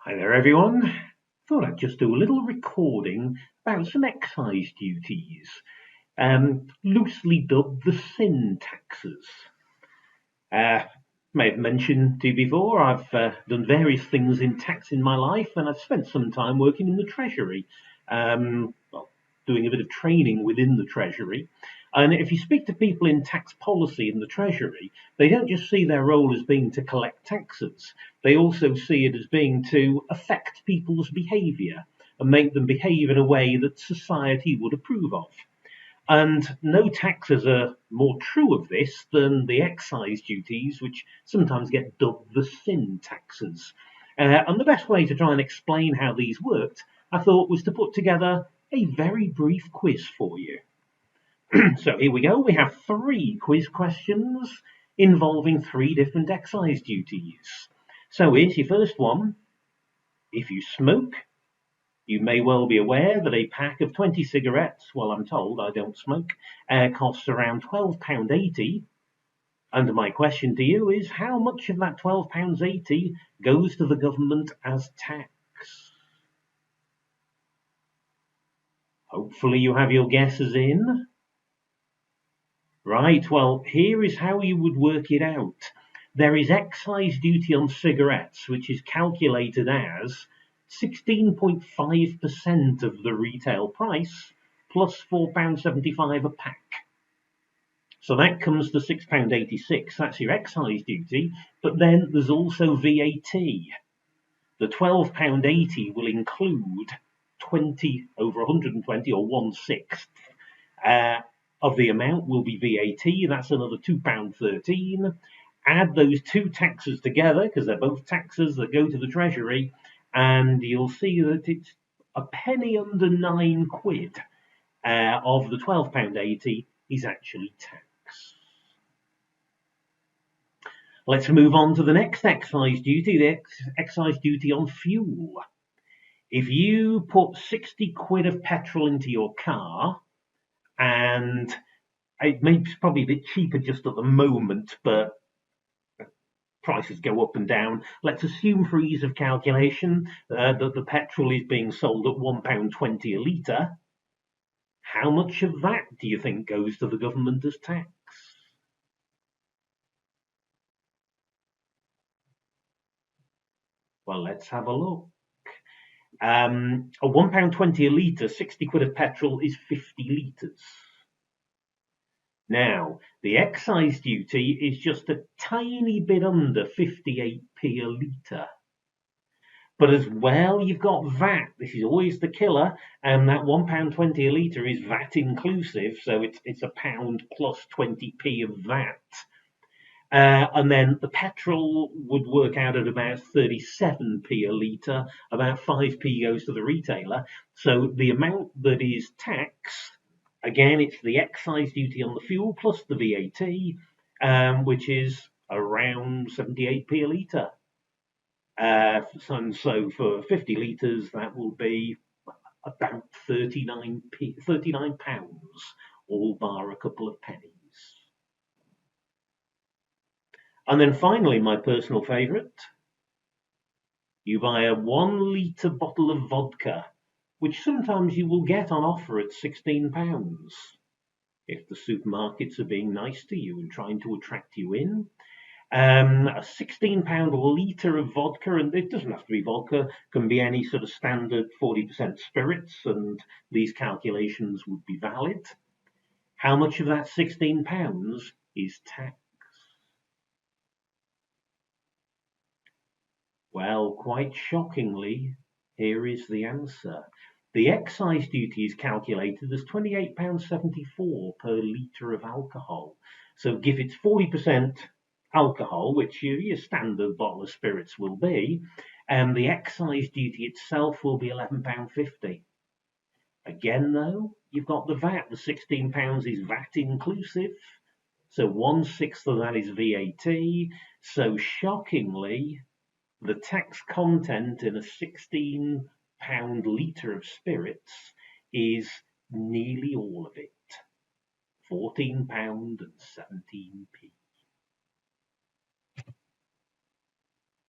Hi there, everyone. Thought I'd just do a little recording about some excise duties, loosely dubbed the sin taxes. May have mentioned to you before, I've done various things in tax in my life, and I've spent some time working in the Treasury, doing a bit of training within the Treasury. And if you speak to people in tax policy in the Treasury, they don't just see their role as being to collect taxes. They also see it as being to affect people's behaviour and make them behave in a way that society would approve of. And no taxes are more true of this than the excise duties, which sometimes get dubbed the sin taxes. And the best way to try and explain how these worked, I thought, was to put together a very brief quiz for you. So here we go. We have 3 quiz questions involving 3 different excise duties. So here's your first one. If you smoke, you may well be aware that a pack of 20 cigarettes, well, I'm told I don't smoke, costs around £12.80. And my question to you is, how much of that £12.80 goes to the government as tax? Hopefully you have your guesses in. Right, well, here is how you would work it out. There is excise duty on cigarettes, which is calculated as 16.5% of the retail price plus £4.75 a pack. So that comes to £6.86. That's your excise duty, but then there's also VAT. The £12.80 will include 20 over 120, or 1/6. Of the amount will be VAT. That's another £2.13. Add those 2 taxes together, because they're both taxes that go to the Treasury, and you'll see that it's a penny under £9 of the £12.80 is actually tax. Let's move on to the next excise duty, the excise duty on fuel. If you put £60 of petrol into your car, and it may probably a bit cheaper just at the moment, but prices go up and down. Let's assume, for ease of calculation, that the petrol is being sold at £1.20 a litre. How much of that do you think goes to the government as tax? Well, let's have a look. At £1.20 a litre, £60 of petrol is 50 litres. Now, the excise duty is just a tiny bit under 58p a litre. But as well, you've got VAT. This is always the killer, and that £1.20 a litre is VAT inclusive, so it's £1 plus 20p of VAT. And then the petrol would work out at about 37p a litre, about 5p goes to the retailer. So the amount that is taxed, again, it's the excise duty on the fuel plus the VAT, which is around 78p a litre. And so for 50 litres, that will be about £39, all bar a couple of pennies. And then finally, my personal favourite, you buy a 1 litre bottle of vodka, which sometimes you will get on offer at £16. If the supermarkets are being nice to you and trying to attract you in. A £16 litre of vodka, and it doesn't have to be vodka, can be any sort of standard 40% spirits, and these calculations would be valid. How much of that £16 is tax? Well, quite shockingly, here is the answer. The excise duty is calculated as £28.74 per litre of alcohol. So if it's 40% alcohol, which your standard bottle of spirits will be, and the excise duty itself will be £11.50. Again, though, you've got the VAT. The £16 is VAT inclusive, so 1/6 of that is VAT. So shockingly, the tax content in a £16 litre of spirits is nearly all of it, £14.17.